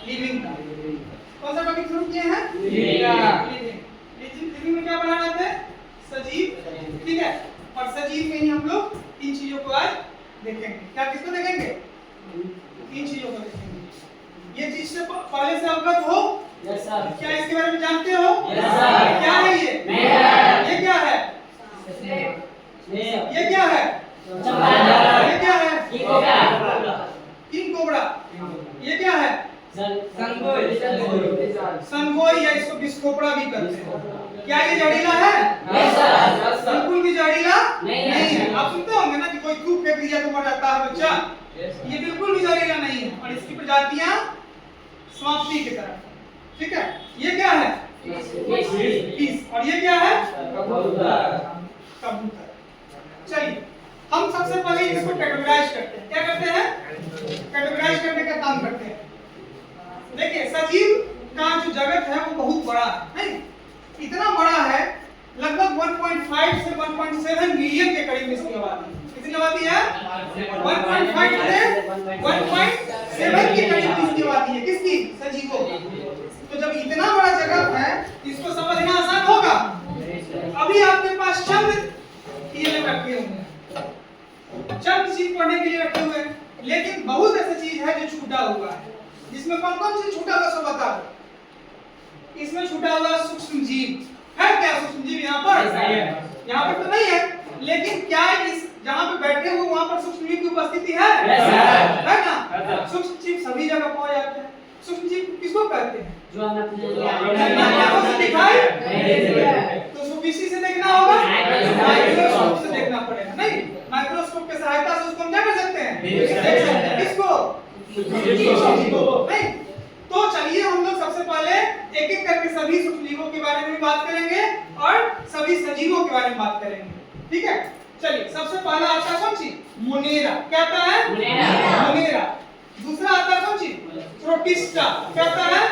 Living का। कौन सा टॉपिक शुरू किए हैं? लिविंग में क्या पढ़ा रहे थे? सजीव, ठीक है। और सजीव में ही हम लोग तीन चीजों को आज देखेंगे। क्या किसको देखेंगे? तीन चीजों को देखेंगे। ये चीज से पहले से अवगत हो? Yes sir. क्या इसके बारे में जानते हो? Yes sir. क्या है ये? ये क्या है? ये क्या है? ये क्या है? King cobra. ये क्या है? संगोई या इसको बिस्कोपड़ा भी कहते हैं। क्या ये जहरीला है? बिल्कुल भी जहरीला नहीं है। आप सुनते होंगे ना कि कोई थूक फेंक दिया तो मर जाता है बच्चा। ये बिल्कुल भी जहरीला नहीं है और इसकी प्रजातियां स्वांपी की तरह, ठीक है। ये क्या है? फिश। और ये क्या है? कबूतर। चलिए हम सबसे पहले इसको कैटेगराइज करते हैं। क्या करते हैं? कैटेगराइज करने का काम करते हैं। देखिए सजीव का जो जगत है वो बहुत बड़ा है, नहीं? इतना बड़ा है, लगभग 1.5 से 1.7 मिलियन के करीब इसकी आबादी। कितनी आबादी है? 1.5 से 1.7 के करीब इसकी आबादी है। किसकी? सजीवों की। तो जब इतना बड़ा जगत है इसको समझना आसान होगा। अभी आपके पास चंद ये रखे हुए हैं, चंद चीज पढ़ने के लिए रखे हुए हैं, लेकिन बहुत ऐसी चीज है जो छूटा हुआ है। इसमें कौन कौन चीज छूटा हुआ सब बता दो। इसमें छूटा हुआ सूक्ष्म जीव है। क्या सूक्ष्म जीव यहाँ पर? यहाँ पर तो नहीं है, लेकिन क्या इस जहाँ पे बैठे हुए वहाँ पर सूक्ष्म जीव की उपस्थिति है? है ना? सूक्ष्म जीव सभी जगह पाए जाते हैं। सूक्ष्म जीव किसको कहते हैं? जो हमें दिखाई तो उसको किसी से देखना होगा? माइक्रोस्कोप से देखना पड़ेगा, नहीं? माइक्रोस्कोप की सहायता से उसको हम क्या कर सकते हैं? देख सकते हैं। किसको? नहीं? तो चलिए हम लोग सबसे पहले एक एक करके सभी सूक्ष्म जीवों के बारे में बात करेंगे और सभी सजीवों के बारे में बात करेंगे, ठीक है। चलिए सबसे पहला आता है कौन चीज? मोनेरा। क्या आता है? मोनेरा। दूसरा आता है कौन चीज? प्रोटिस्टा। क्या आता है?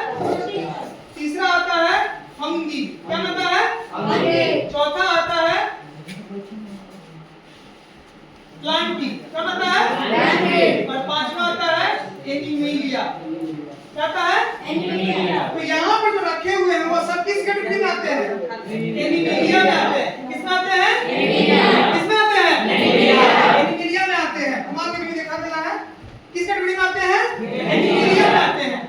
तीसरा आता है फंगी। क्या आता है? चौथा आता है प्लांटी। क्या आता है? और पांचवा आता है एनिमेलिया। क्या आता है? तो यहाँ पर जो रखे हुए हैं वो सब किस कैटेगरी में आते हैं? एनिमेलिया में आते हैं। किसमें आते हैं? किसमें आते हैं? एनिमेलिया में आते हैं। हम आगे भी दिखा देना है किस कैटेगरी में आते हैं? एनिमेलिया में आते हैं।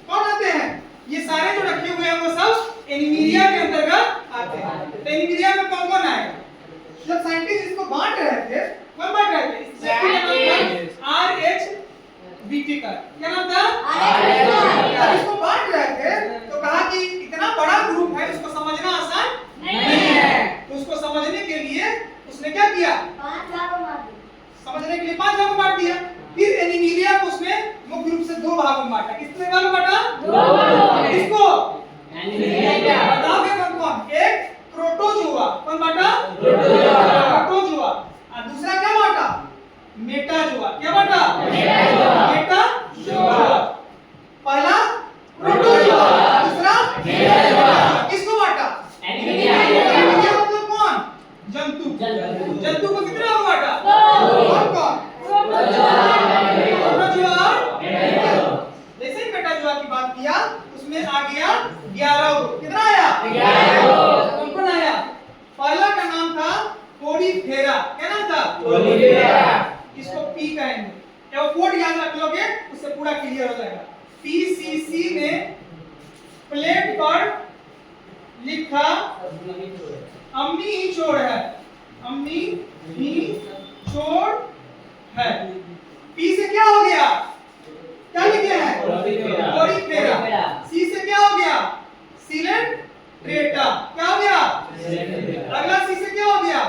कौन आते हैं? ये सारे जो रखे हुए हैं वो सब एनिमेलिया के अंतर्गत आते हैं। तो एनिमेलिया में कौन कौन आएगा? जब साइंटिस्ट इसको बांट रहे थे, कौन बांट रहे थे? RH का क्या नाम था? जब इसको बांट रहे थे तो कहा कि इतना बड़ा ग्रुप है, इसको समझना आसान नहीं है। तो उसको समझने के लिए उसने क्या किया? 5 भागों में समझने के लिए 5 भागों में बांट दिया। फिर एनिमेलिया को उसने मुख्य रूप से 2 भागों में बांटा। कितने भागों में बांटा? 2 भागों में। किसको? एनिमेलिया। बताओगे कौन कौन? एक प्रोटोजोआ। कौन बांटा? प्रोटोजोआ। और दूसरा क्या बांटा? मेटाजोआ। क्या बांटा? मेटाजोआ। पहला प्रोटोजोआ, दूसरा मेटाजोआ। किसको बांटा? एनिमेलिया। मतलब कौन? जंतु। जंतु को कितने भागों में बांटा? कौन कौन? प्रोटोजोआ। जैसे ही मेटाजोआ की बात किया उसमें आ गया 11। कितना आया? 11। कौन कौन आया? पहला का नाम था पोडीफेरा। क्या नाम था? पोडीफेरा। इसको पी कहेंगे। जब कोड याद रख लोगे उससे पूरा क्लियर हो जाएगा। पीसीसी में प्लेट पर लिखा अम्मी ही चोर है। अम्मी ही चोर है। पी से क्या हो गया? क्या लिखे हैं? पोडीफेरा। सी से क्या हो गया? सिलेंट्रेटा। क्या हो गया? अगला सी से क्या हो गया?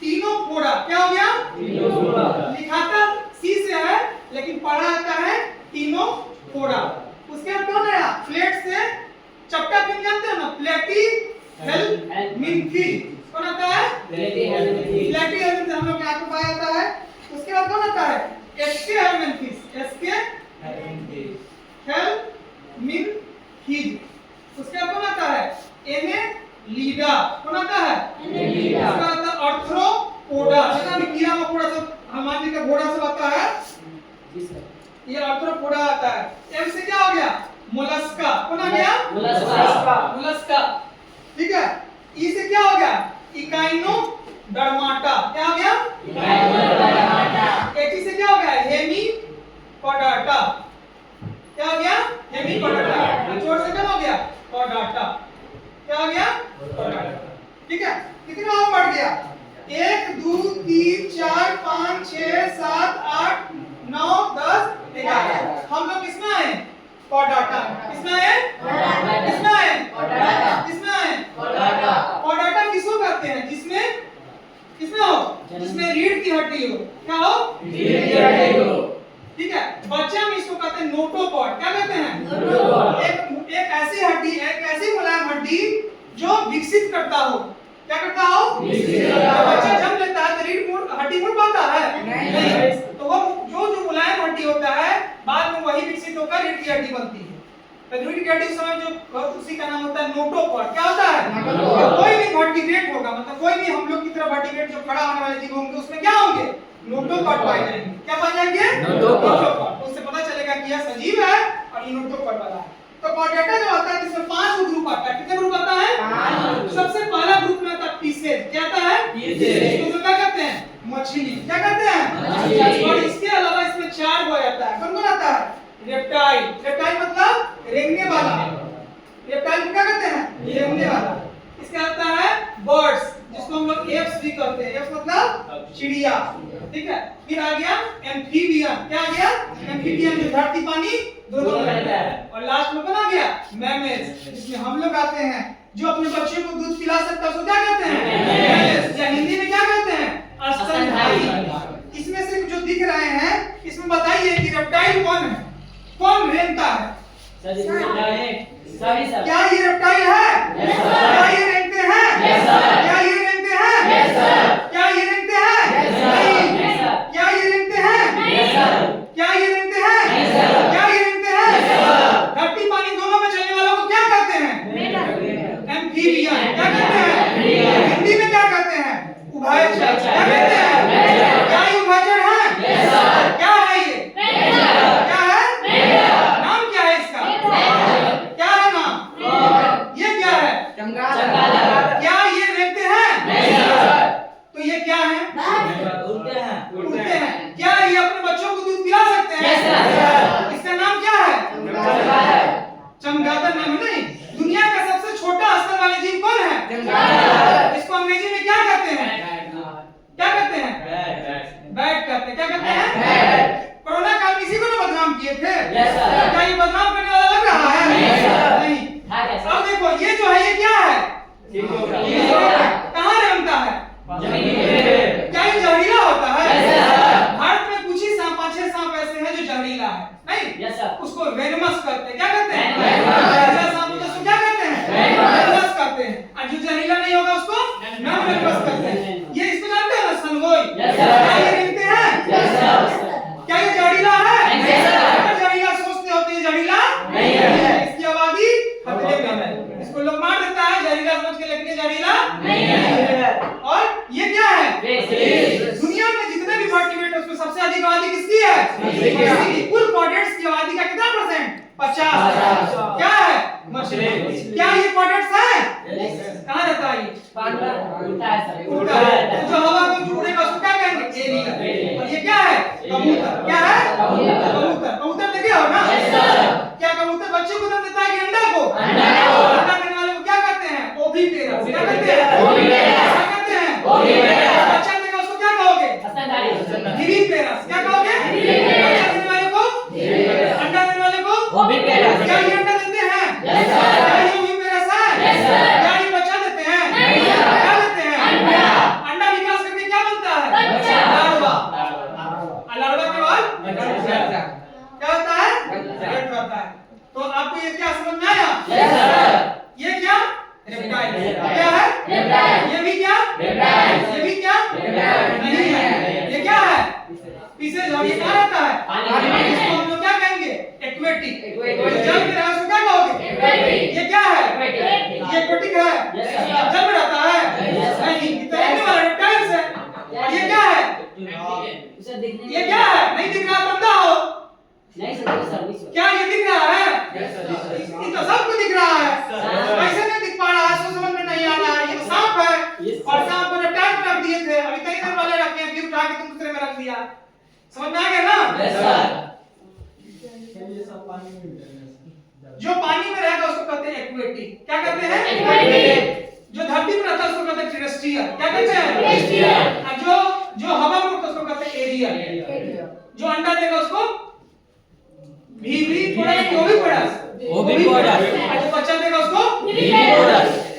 टीनोफोरा। क्या हो गया? टीनोफोरा। लिखाता सी से है लेकिन पढ़ा आता है टीनोफोरा। उसके बाद कौन आया? प्लेट से चपटा पिन जानते हो ना? प्लेटीहेल्मिन्थी। कौन आता है? प्लेटीहेल्मिन्थी हम लोग यहाँ पे पाया जाता है। उसके बाद कौन आता है? एस्केहेल्मिन्थीस। एस्केहेल्मिन्थीस। उसके बाद कौन आता है? एनेलिडा। कौन आता है? एनेलिडा। उसका आता है आर्थ्रोपोडा। पता नहीं कीड़ा मकोड़ा सब हमारे का घोड़ा सब आता है। ये आर्थ्रोपोडा आता है। एम से क्या हो गया? मोलस्का। कौन आ गया? मोलस्का। ठीक है। ई से क्या हो गया? इकाइनोडर्माटा। क्या हो गया? इकाइनोडर्माटा। एटी से क्या हो गया? हेमीपोडाटा। क्या हो गया? हेमीपोडाटा। चोट से क्या हो गया? पोडाटा। क्या हो गया? पोडाटा। ठीक है। कितना और बढ़ गया? 1 2 3 4 5 6 7 8 9 10 11। हम लोग किसमें आए? पोडाटा। किसमें आए? किसमें आए? किसमें आए? पोडाटा किसको कहते हैं? किसमें हो? जिसमें रीढ़ की हड्डी हो। क्या हो? रीढ़ की हड्डी हो। ठीक है। बच्चे में इसको कहते हैं नोटोकॉर्ड। क्या कहते हैं? एक ऐसी हड्डी, एक ऐसी मुलायम हड्डी जो विकसित करता हो। क्या करता हो? बच्चा जन्म लेता है तो रीढ़ हड्डी मुड़ पाता है? नहीं। तो वो जो मुलायम हड्डी होता है बाद में वही विकसित होकर रीढ़ की हड्डी बनती है। तो रीढ़ की हड्डी के समय जो उसी का नाम होता है नोटोकॉर्ड। क्या होता है? कोई भी वर्टिब्रेट होगा, मतलब कोई भी हम लोग की तरह वर्टिब्रेट जो खड़ा होने वाले जीव होंगे उसमें क्या होंगे? नोटोकॉर्ड पाए जाएंगे। क्या पाए जाएंगे? नोटोकॉर्ड। उससे पता चलेगा कि यह सजीव है और ये नोटोकॉर्ड वाला है। तो पोडाटा जो आता है इसमें 5 ग्रुप आता है। कितने ग्रुप आता है? 5। सबसे पहला ग्रुप में आता है पीसेज। क्या आता है? पीसेज। तो क्या कहते हैं? मछली। क्या कहते हैं? मछली। और इसके अलावा इसमें 4 वो आता है। कौन कौन आता है? रेप्टाइल। रेप्टाइल मतलब रेंगने वाला। रेप्टाइल को क्या कहते हैं? रेंगने वाला। इसके आता है बर्ड्स, जिसको हम लोग एप्स भी कहते हैं। एप्स मतलब चिड़िया। ठीक है। फिर आ गया एम्फीबियन। क्या आ गया? एम्फीबियन जो धरती पानी दोनों में रहता है। और लास्ट में कौन आ गया? मैमल्स, जिसमें हम लोग आते हैं। जो अपने बच्चे को दूध पिला सकता है उसको क्या कहते हैं? मैमल्स। या हिंदी में क्या कहते हैं? स्तनधारी। इसमें से जो दिख रहे हैं इसमें बताइए कि रेप्टाइल कौन है? कौन रेंगता है? सभी सब। क्या ये रेप्टाइल है? क्या ये रेंगते हैं? क्या ये रेंगते हैं? क्या ये रेंगते हैं? नहीं। क्या ये रेंगते हैं? क्या ये रेंगते हैं? क्या ये रेंगते हैं? धरती पानी दोनों में चलने वालों को क्या कहते हैं? एम्फीबियन। क्या कहते हैं? हिंदी में क्या कहते हैं? उभयचर। क्या कहते हैं? क्या ये उभयचर है? क्या है ये? क्या है? नाम क्या है इसका? क्या है नाम? ये क्या है? चमगादड़। क्या ये रेंगते हैं? तो ये क्या है? उड़ते हैं। क्या ये अपने बच्चों को दूध पिला सकते हैं? इसका नाम क्या है? चमगादड़ नाम है। नहीं, दुनिया का सबसे छोटा स्तन वाले जीव कौन है? इसको अंग्रेजी में क्या कहते हैं? क्या कहते हैं? बैट कहते हैं। क्या कहते हैं? कोरोना काल में इसी को ना बदनाम किए थे। क्या ये बदनाम करने वाला लग रहा है? नहीं। अब देखो ये जो है ये क्या है? कहाँ रेंगता है? क्या ये जहरीला होता है? भारत में कुछ ही सांप, 5-6 सांप ऐसे हैं जो जहरीला है। नहीं, उसको वेनमस कहते हैं। क्या कहते हैं? जहरीला सांप होता है उसको क्या कहते हैं? वेनमस कहते हैं। और जो जहरीला नहीं होगा उसको नॉन वेनमस कहते हैं। ये इसको जानते हैं ना, सनगोई। क्या ये रेंगते हैं? क्या ये जहरीला है? जहरीला सोचते होते हैं, जहरीला नहीं है। इसकी आबादी खतरे में है। इसको लोग मार देता है जहरीला समझ के, लेकिन जहरीला नहीं है। और ये क्या है? दुनिया में जितने भी वर्टिब्रेट उसमें सबसे अधिक आबादी किसकी है? कुल कॉर्डेट्स की आबादी का कितना %? 50। क्या है? मछली। क्या ये कॉर्डेट्स है? कहाँ रहता है ये? उड़ता है। जो हवा में उड़ेगा उसको क्या कहेंगे? एरिया। और ये क्या है? कबूतर। क्या है? कबूतर। कबूतर देखे हो ना? क्या कबूतर बच्चे को जन्म देता है कि अंडा को? अंडा देने वाले को क्या कहते हैं? ओविपेरस। क्या कहते हैं? क्या कहते हैं? बच्चा देगा उसको क्या कहोगे? विविपेरस। क्या कहोगे? बच्चा देने वाले को? अंडा देने वाले को? क्या ये अंडा देते हैं? क्या ये ओविपेरस है? क्या ये बच्चा देते हैं? क्या देते हैं? अंडा विकास करके क्या बनता है? लार्वा। लार्वा के बाद क्या होता है? एडल्ट होता है। तो आपको ये क्या समझ में आया? ये क्या? रेप्टाइल। क्या है? ये भी क्या? ये भी क्या? नहीं है। ये क्या है? पीसेज। और ये कहाँ रहता है? इसको हम लोग क्या कहेंगे? एक्वेटिक। जल में रहता है उसको क्या कहोगे? ये क्या है? ये एक्वेटिक है। जल में रहता है? नहीं, ये तो रहने वाला रेप्टाइल्स है। और ये क्या है? ये क्या है? नहीं दिख रहा, बंदा हो। नहीं सर क्या ये दिख रहा है? Yes, sir. ये तो सबको दिख रहा है। कैसे नहीं दिख पा रहा है? इसको समझ में नहीं आ रहा है। ये तो सांप है। और सांप को रेप्टाइल में रख दिए थे, अभी कई देर वाले रखे हैं, फिर उठा के तुम दूसरे में रख दिया। समझ में आ गया ना? Yes sir. ये सब पानी में मिलते हैं। जो पानी में रहेगा उसको कहते हैं एक्वेटिक। क्या कहते हैं? एक्वेटिक। जो धरती पर रहता है उसको कहते हैं टेरेस्ट्रियल। क्या कहते हैं? टेरेस्ट्रियल। और जो हवा में उड़ता है उसको कहते हैं एरियल। जो अंडा देगा उसको भी पड़ा, वो भी पड़ा, वो भी पड़ा। जो बच्चा देगा उसको विविपेरस।